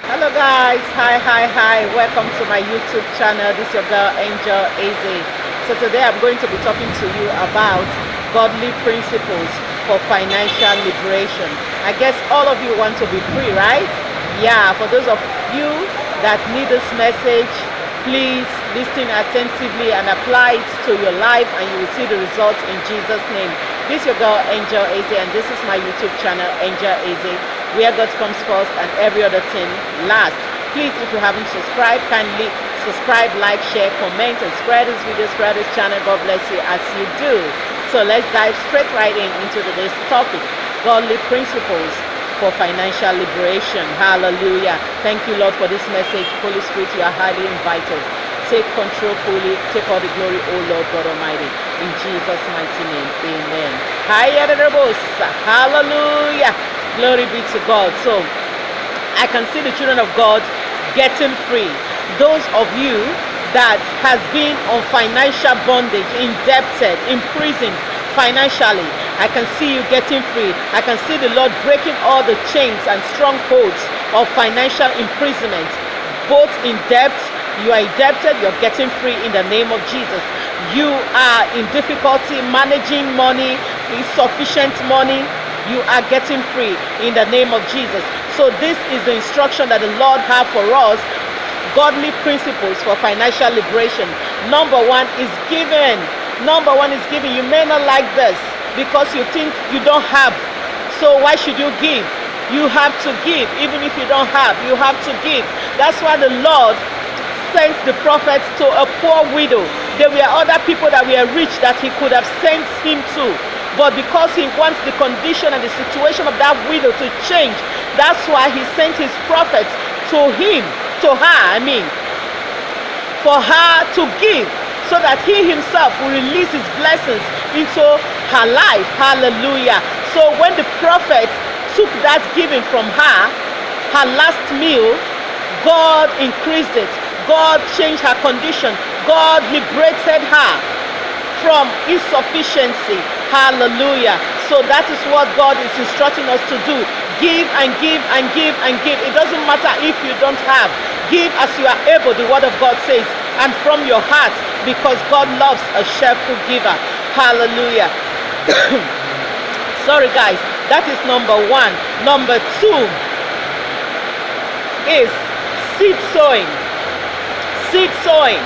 Hello guys, hi, welcome to my YouTube channel. This is your girl Angel Eze. So today I'm going to be talking to you about godly principles for financial liberation. I guess all of you want to be free, right? Yeah, for those of you that need this message, please listen attentively and apply it to your life and you will see the results in Jesus' name. This is your girl Angel Eze and this is my YouTube channel Angel Eze, where God comes first and every other thing last. Please, if you haven't subscribed, kindly subscribe, like, share, comment, and spread this video, spread this channel. God bless you as you do. So let's dive straight right into today's topic: godly principles for financial liberation. Hallelujah. Thank you, Lord, for this message. Holy Spirit, you are highly invited. Take control fully. Take all the glory, O Lord God Almighty. In Jesus' mighty name, amen. Hallelujah. Glory be to God. So I can see the children of God getting free. Those of you that has been on financial bondage, indebted, imprisoned financially, I can see you getting free. I can see the Lord breaking all the chains and strongholds of financial imprisonment. Both in debt, you are indebted, you're getting free in the name of Jesus. You are in difficulty managing money, insufficient money, you are getting free in the name of Jesus. So this is the instruction that the Lord has for us: godly principles for financial liberation. Number one is giving. You may not like this because you think you don't have. So why should you give? You have to give. Even if you don't have, you have to give. That's why the Lord sent the prophets to a poor widow. There were other people that were rich that he could have sent him to, but because he wants the condition and the situation of that widow to change, that's why he sent his prophets to her, for her to give, so that he himself will release his blessings into her life. Hallelujah. So when the prophet took that giving from her, her last meal, God increased it. God changed her condition. God liberated her from insufficiency. Hallelujah. So that is what God is instructing us to do. Give and give and give and give. It doesn't matter if you don't have. Give as you are able, the word of God says, and from your heart, because God loves a cheerful giver. Hallelujah. Sorry guys, that is number one. Number two is seed sowing. Seed sowing.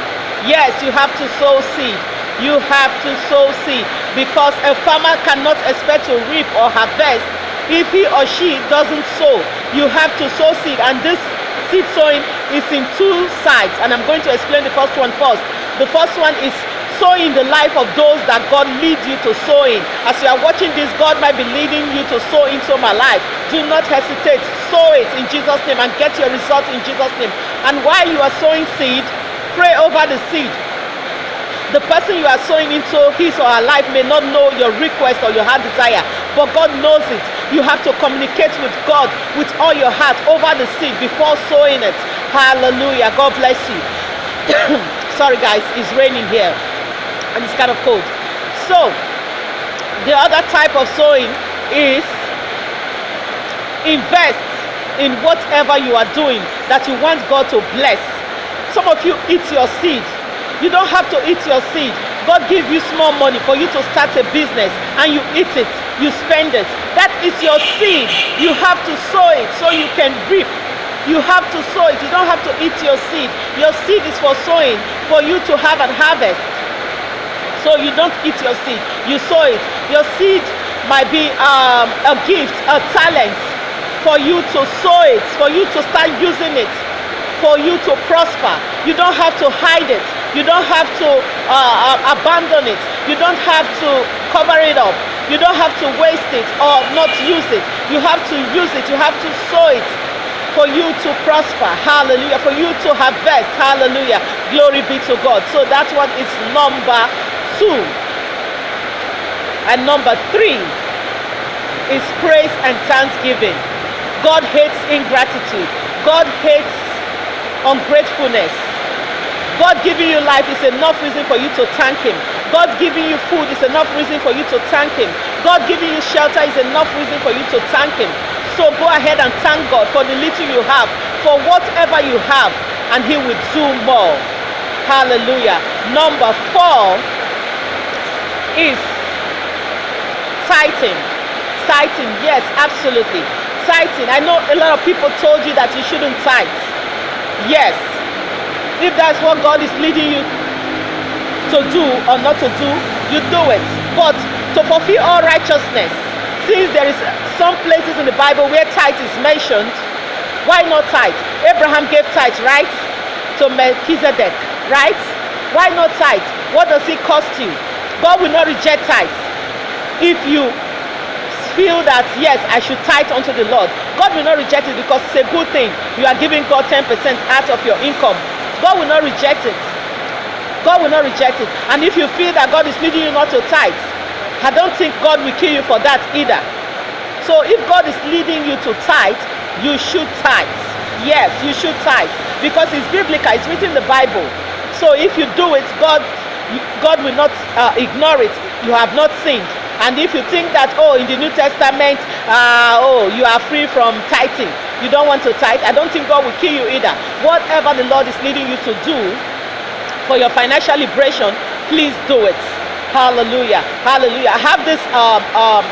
Yes, you have to sow seed. You have to sow seed, because a farmer cannot expect to reap or harvest if he or she doesn't sow. You have to sow seed, and this seed sowing is in two sides, and I'm going to explain the first one first. The first one is sowing the life of those that God leads you to sow in. As you are watching this, God might be leading you to sow into my life. Do not hesitate. Sow it in Jesus' name and get your result in Jesus' name. And while you are sowing seed, pray over the seed. The person you are sowing into, his or her life, may not know your request or your heart desire, but God knows it. You have to communicate with God with all your heart over the seed before sowing it. Hallelujah. God bless you. Sorry guys, it's raining here and it's kind of cold. So the other type of sowing is invest in whatever you are doing that you want God to bless. Some of you eat your seed. You don't have to eat your seed. God gives you small money for you to start a business, and you eat it, you spend it. That is your seed. You have to sow it so you can reap. You have to sow it. You don't have to eat your seed. Your seed is for sowing, for you to have and harvest. So you don't eat your seed. You sow it. Your seed might be a gift, a talent, for you to sow it, for you to start using it, for you to prosper. You don't have to hide it. You don't have to abandon it. You don't have to cover it up. You don't have to waste it or not use it. You have to use it. You have to sow it for you to prosper. Hallelujah. For you to harvest. Hallelujah. Glory be to God. So that one is number two. And number three is praise and thanksgiving. God hates ingratitude. God hates ungratefulness. God giving you life is enough reason for you to thank him. God giving you food is enough reason for you to thank him. God giving you shelter is enough reason for you to thank him. So go ahead and thank God for the little you have, for whatever you have, and He will do more. Hallelujah. Number 4 is tithing. Tithing, yes, absolutely. Tithing. I know a lot of people told you that you shouldn't tithe. Yes, if that's what God is leading you to do or not to do, you do it. But to fulfill all righteousness, since there is some places in the Bible where tithe is mentioned, why not tithe? Abraham gave tithe, right? To Melchizedek, right? Why not tithe? What does it cost you? God will not reject tithe. If you feel that, yes, I should tithe unto the Lord, God will not reject it, because it's a good thing. You are giving God 10% out of your income. God will not reject it. God will not reject it. And if you feel that God is leading you not to tithe, I don't think God will kill you for that either. So if God is leading you to tithe, you should tithe. Yes, you should tithe, because it's biblical. It's written in the Bible. So if you do it, God will not ignore it. You have not sinned. And if you think that, in the New Testament, you are free from tithing, you don't want to tithe, I don't think God will kill you either. Whatever the Lord is leading you to do for your financial liberation, please do it. Hallelujah. Hallelujah. I have this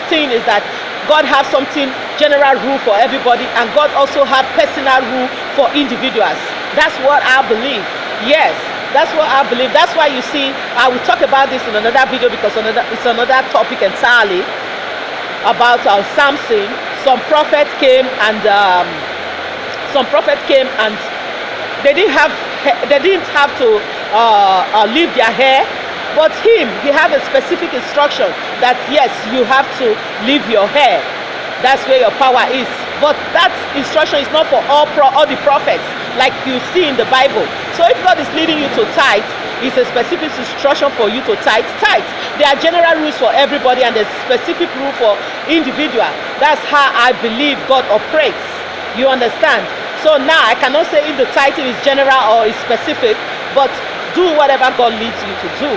thing is that God has something general rule for everybody, and God also have personal rule for individuals. That's what I believe. Yes. That's what I believe. That's why you see, I will talk about this in another video, because it's another topic entirely about Samson. Some prophet came and they didn't have to leave their hair, but he had a specific instruction that yes, you have to leave your hair. That's where your power is. But that instruction is not for all the prophets, like you see in the Bible. So if God is leading you to tithe, it's a specific instruction for you to tithe. There are general rules for everybody, and there's specific rule for individual. That's how I believe God operates. You understand? So now I cannot say if the tithing is general or is specific, but do whatever God leads you to do.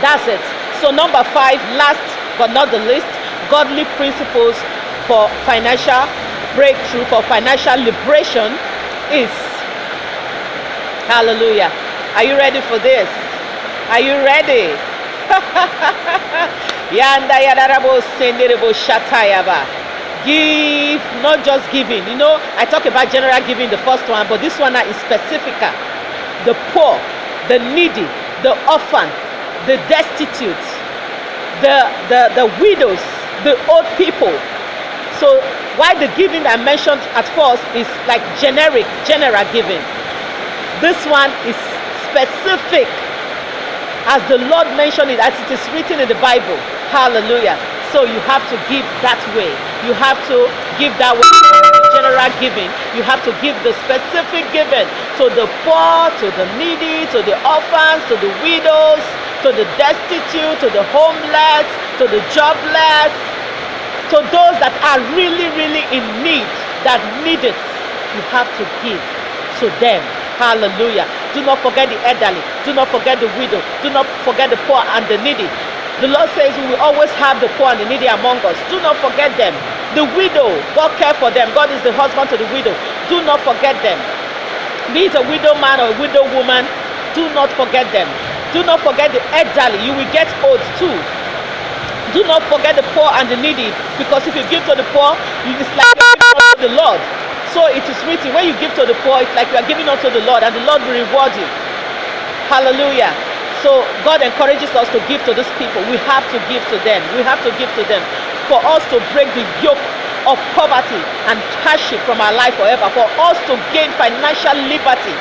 That's it. So number 5, last but not the least, godly principles for financial breakthrough, for financial liberation is, hallelujah. Are you ready for this? Are you ready? Yanda yadarabo senderebo shatayaba. Give, not just giving. You know, I talk about general giving, the first one, but this one is specific. The poor, the needy, the orphan, the destitute, the widows, the old people. So why the giving I mentioned at first is like general giving. This one is specific, as the Lord mentioned it, as it is written in the Bible. Hallelujah. So you have to give that way. You have to give that way. General giving. You have to give the specific giving to the poor, to the needy, to the orphans, to the widows, to the destitute, to the homeless, to the jobless, to those that are really, really in need, that need it. You have to give to them. Hallelujah. Do not forget the elderly. Do not forget the widow. Do not forget the poor and the needy. The Lord says we will always have the poor and the needy among us. Do not forget them. The widow, God care for them. God is the husband to the widow. Do not forget them. Be it a widow man or a widow woman, do not forget them. Do not forget the elderly. You will get old too. Do not forget the poor and the needy, because if you give to the poor, it's like you're giving unto the Lord. So it is written, when you give to the poor, it's like you are giving unto the Lord, and the Lord will reward you. Hallelujah. So God encourages us to give to these people. We have to give to them. We have to give to them for us to break the yoke of poverty and hardship from our life forever, for us to gain financial liberty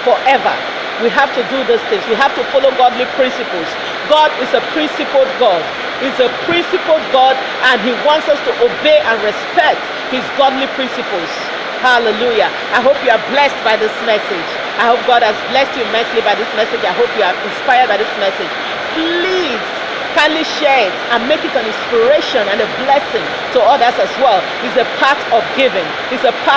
forever. We have to do these things. We have to follow godly principles. God is a principled God. He's a principled God, and He wants us to obey and respect His godly principles. Hallelujah. I hope you are blessed by this message. I hope God has blessed you immensely by this message. I hope you are inspired by this message. Please kindly share it and make it an inspiration and a blessing to others as well. It's a part of giving. It's a part